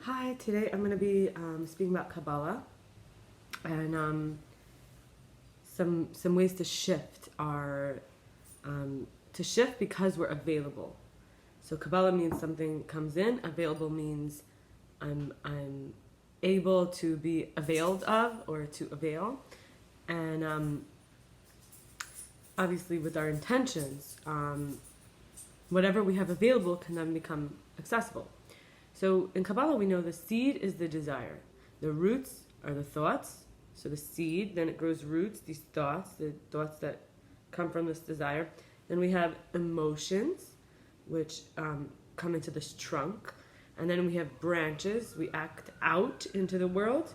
Hi, today I'm going to be speaking about Kabbalah and some ways to shift our to shift because we're available. So Kabbalah means something comes in. Available means I'm able to be availed of or to avail, and obviously with our intentions, whatever we have available can then become accessible. So in Kabbalah, we know the seed is the desire. The roots are the thoughts. So the seed, then it grows roots, these thoughts, the thoughts that come from this desire. Then we have emotions, which come into this trunk. And then we have branches. We act out into the world.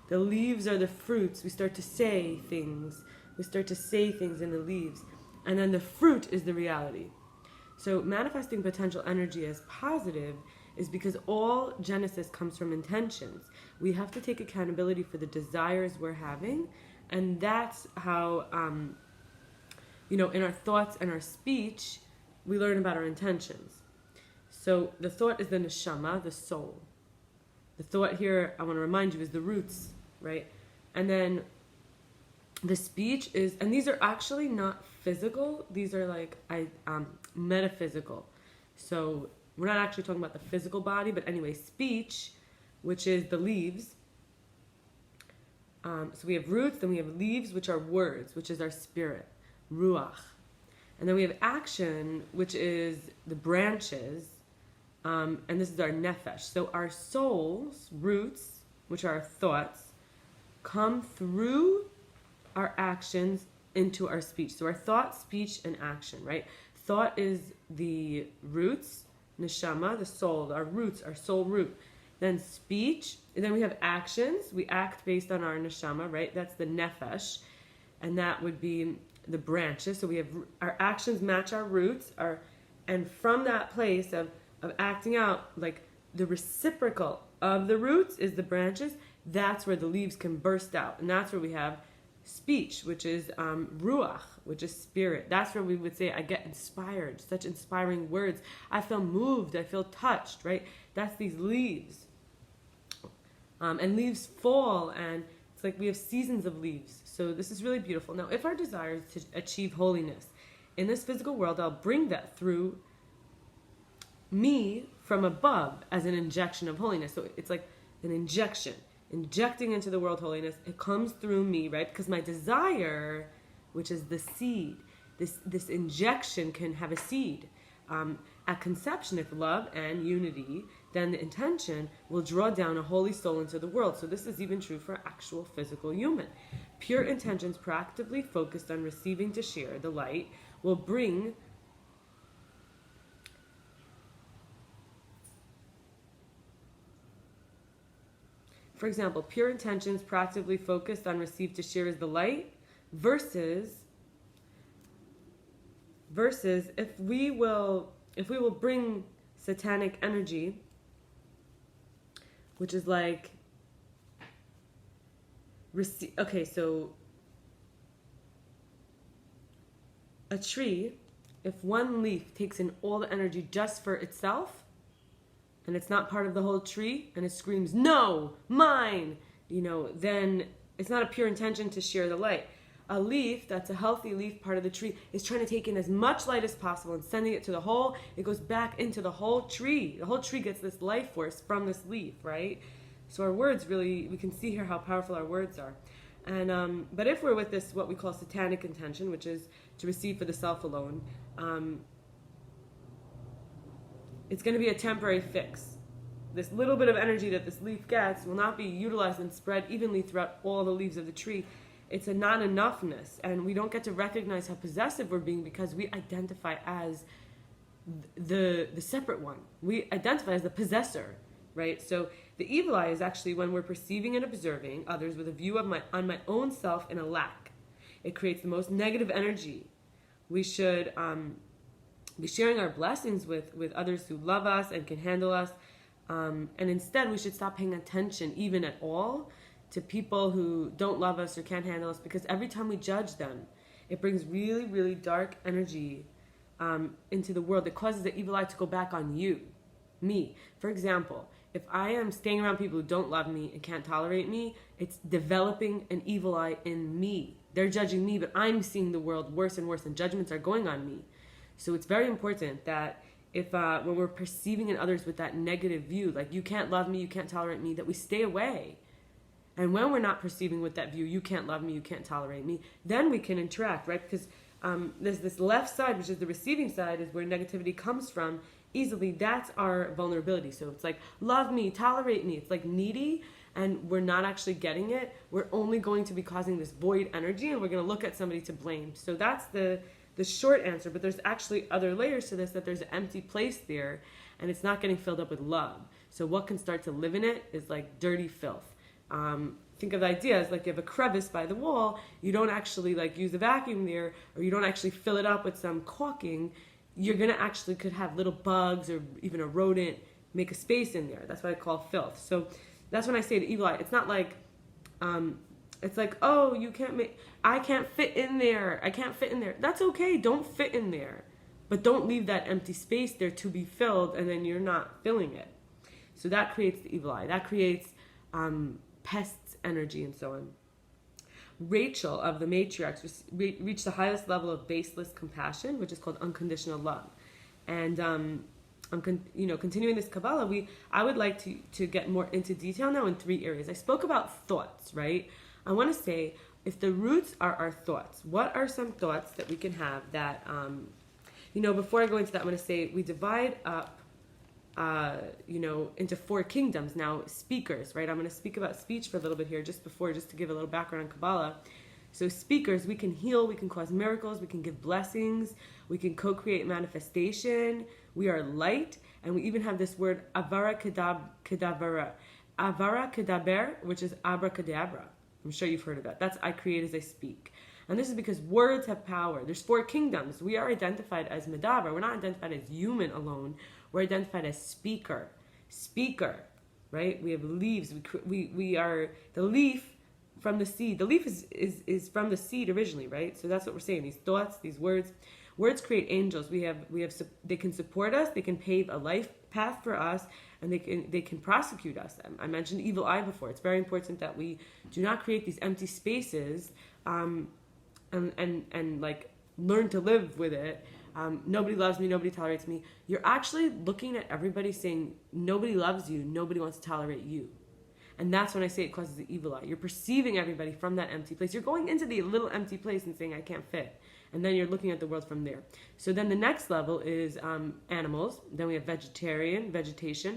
The leaves are the fruits. We start to say things. We start to say things in the leaves. And then the fruit is the reality. So manifesting potential energy as positive is because all Genesis comes from intentions. We have to take accountability for the desires we're having, and that's how, in our thoughts and our speech, we learn about our intentions. So the thought is the neshama, the soul. The thought here, I want to remind you, is the roots, right? And then the speech is, and these are actually not physical, these are like metaphysical. So we're not actually talking about the physical body, but anyway, speech, which is the leaves. So we have roots, then we have leaves, which are words, which is our spirit, ruach. And then we have action, which is the branches, and this is our nefesh. So our souls, roots, which are our thoughts, come through our actions into our speech. So our thought, speech, and action, right? Thought is the roots, neshama, the soul, our roots, our soul root. Then speech, and then we have actions. We act based on our neshama, right? That's the nefesh, and that would be the branches. So we have our actions match our roots, and from that place of acting out, like the reciprocal of the roots is the branches. That's where the leaves can burst out, and that's where we have speech, which is ruach, which is spirit. That's where we would say, I get inspired, such inspiring words. I feel moved, I feel touched, right? That's these leaves. And leaves fall, and it's like we have seasons of leaves. So this is really beautiful. Now, if our desire is to achieve holiness in this physical world, I'll bring that through me from above as an injection of holiness. So it's like an injecting into the world holiness. It comes through me, right? Because my desire, which is the seed, this injection can have a seed. At conception, if love and unity, then the intention will draw down a holy soul into the world. So this is even true for actual physical human. Pure intentions proactively focused on receiving to share the light will bring For example, pure intentions proactively focused on receive to share is the light versus if we will bring satanic energy, which is like so a tree, if one leaf takes in all the energy just for itself, and it's not part of the whole tree, and it screams, no, mine, then it's not a pure intention to share the light. A leaf, that's a healthy leaf, part of the tree, is trying to take in as much light as possible and sending it to the whole, it goes back into the whole tree. The whole tree gets this life force from this leaf, right? So our words really, we can see here how powerful our words are. And but if we're with this, what we call satanic intention, which is to receive for the self alone, it's going to be a temporary fix. This little bit of energy that this leaf gets will not be utilized and spread evenly throughout all the leaves of the tree. It's a not-enoughness, and we don't get to recognize how possessive we're being because we identify as the separate one. We identify as the possessor, right? So the evil eye is actually when we're perceiving and observing others with a view of on my own self in a lack. It creates the most negative energy. We should be sharing our blessings with others who love us and can handle us. And instead, we should stop paying attention, even at all, to people who don't love us or can't handle us, because every time we judge them, it brings really, really dark energy into the world. It causes the evil eye to go back on you, me. For example, if I am staying around people who don't love me and can't tolerate me, it's developing an evil eye in me. They're judging me, but I'm seeing the world worse and worse, and judgments are going on me. So it's very important that if when we're perceiving in others with that negative view, like you can't love me, you can't tolerate me, that we stay away. And when we're not perceiving with that view, you can't love me, you can't tolerate me, then we can interact, right? Because there's this left side, which is the receiving side, is where negativity comes from easily. That's our vulnerability. So it's like, love me, tolerate me. It's like needy, and we're not actually getting it. We're only going to be causing this void energy, and we're going to look at somebody to blame. So that's the short answer, but there's actually other layers to this, that there's an empty place there, and it's not getting filled up with love. So what can start to live in it is like dirty filth. Think of the idea as like you have a crevice by the wall, you don't actually like use a vacuum there, or you don't actually fill it up with some caulking, you're going to actually could have little bugs or even a rodent make a space in there. That's what I call filth. So that's when I say the evil eye. It's not like, it's like, oh, I can't fit in there. I can't fit in there. That's okay. Don't fit in there. But don't leave that empty space there to be filled, and then you're not filling it. So that creates the evil eye. That creates pests, energy, and so on. Rachel of the matriarchs reached the highest level of baseless compassion, which is called unconditional love. And continuing this Kabbalah, I would like to get more into detail now in 3 areas. I spoke about thoughts, right? I want to say, if the roots are our thoughts, what are some thoughts that we can have that, before I go into that, I'm going to say we divide up into 4 kingdoms. Now, speakers, right? I'm going to speak about speech for a little bit here, just to give a little background on Kabbalah. So speakers, we can heal, we can cause miracles, we can give blessings, we can co-create manifestation, we are light, and we even have this word avara kedavara. Avara kedaber, which is abracadabra. I'm sure you've heard of that. That's I create as I speak. And this is because words have power. There's 4 kingdoms. We are identified as medaber. We're not identified as human alone. We're identified as speaker, right? We have leaves. We are the leaf from the seed. The leaf is from the seed originally, right? So that's what we're saying. These thoughts, these words create angels. They can support us. They can pave a life path for us, and they can prosecute us. I mentioned evil eye before. It's very important that we do not create these empty spaces, and like learn to live with it. Nobody loves me, nobody tolerates me. You're actually looking at everybody saying, nobody loves you, nobody wants to tolerate you. And that's when I say it causes the evil eye. You're perceiving everybody from that empty place. You're going into the little empty place and saying, I can't fit. And then you're looking at the world from there. So then the next level is animals. Then we have vegetation,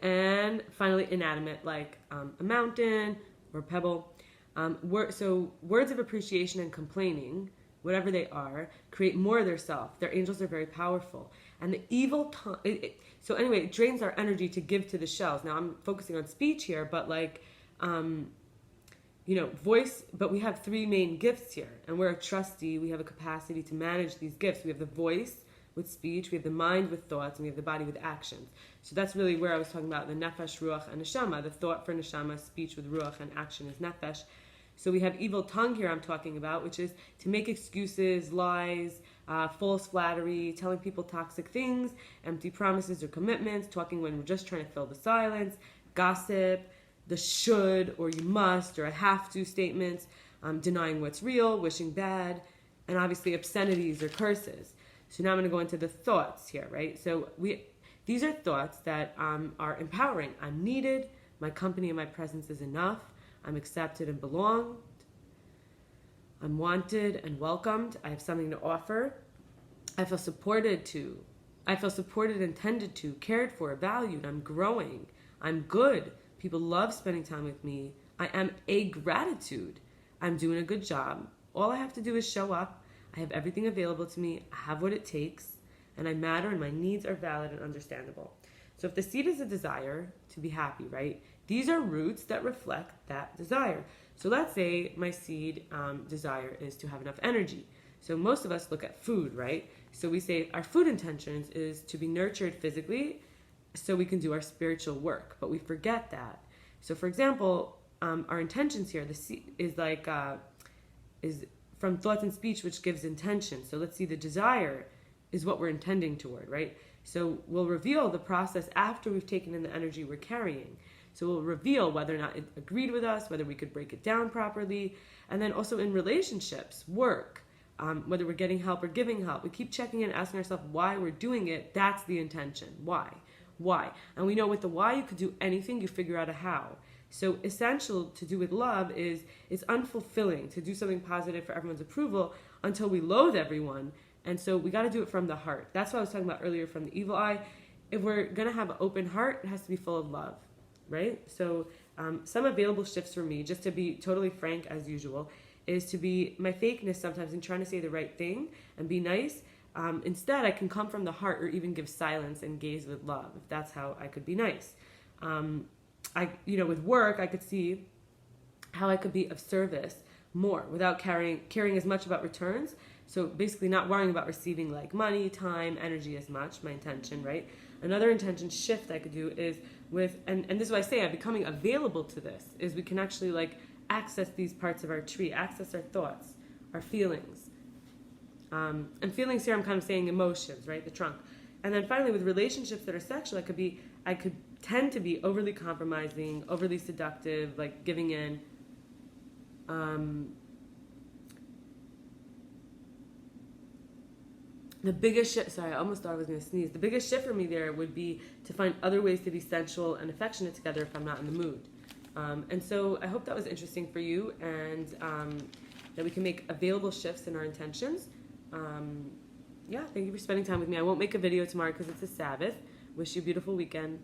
and finally inanimate, like a mountain or a pebble. So words of appreciation and complaining, whatever they are, create more of their self. Their angels are very powerful. And the evil tongue, so anyway, it drains our energy to give to the shells. Now I'm focusing on speech here, but voice, but we have 3 main gifts here. And we're a trustee. We have a capacity to manage these gifts. We have the voice with speech, we have the mind with thoughts, and we have the body with actions. So that's really where I was talking about the nefesh, ruach, and neshama. The thought for neshama, speech with ruach, and action is nefesh. So we have evil tongue here I'm talking about, which is to make excuses, lies, false flattery, telling people toxic things, empty promises or commitments, talking when we're just trying to fill the silence, gossip, the should or you must or I have to statements, denying what's real, wishing bad, and obviously obscenities or curses. So now I'm going to go into the thoughts here, right? So these are thoughts that are empowering. I'm needed, my company and my presence is enough, I'm accepted and belonged. I'm wanted and welcomed. I have something to offer. I feel supported and tended to, cared for, valued. I'm growing. I'm good. People love spending time with me. I am a gratitude. I'm doing a good job. All I have to do is show up. I have everything available to me. I have what it takes. And I matter and my needs are valid and understandable. So if the seed is a desire to be happy, right? These are roots that reflect that desire. So let's say my seed desire is to have enough energy. So most of us look at food, right? So we say our food intentions is to be nurtured physically so we can do our spiritual work. But we forget that. So for example, our intentions here, the seed is like, is from thoughts and speech, which gives intention. So let's see, the desire is what we're intending toward, right? So we'll reveal the process after we've taken in the energy we're carrying. So we'll reveal whether or not it agreed with us, whether we could break it down properly. And then also in relationships, work, whether we're getting help or giving help, we keep checking in, asking ourselves why we're doing it. That's the intention. Why? Why? And we know with the why, you could do anything, you figure out a how. So essential to do with love is it's unfulfilling to do something positive for everyone's approval until we loathe everyone. And so we got to do it from the heart. That's what I was talking about earlier from the evil eye. If we're going to have an open heart, it has to be full of love, right? So some available shifts for me, just to be totally frank as usual, is to be my fakeness sometimes in trying to say the right thing and be nice. Instead, I can come from the heart or even give silence and gaze with love, if that's how I could be nice. With work, I could see how I could be of service more without caring as much about returns. So basically not worrying about receiving like money, time, energy as much, my intention, right? Another intention shift I could do is with, and this is why I say I'm becoming available to this, is we can actually like access these parts of our tree, access our thoughts, our feelings. And feelings here, I'm kind of saying emotions, right? The trunk. And then finally with relationships that are sexual, I could tend to be overly compromising, overly seductive, like giving in. The biggest shift, sorry, I almost thought I was going to sneeze. The biggest shift for me there would be to find other ways to be sensual and affectionate together if I'm not in the mood. And so I hope that was interesting for you, and that we can make available shifts in our intentions. Thank you for spending time with me. I won't make a video tomorrow because it's a Sabbath. Wish you a beautiful weekend.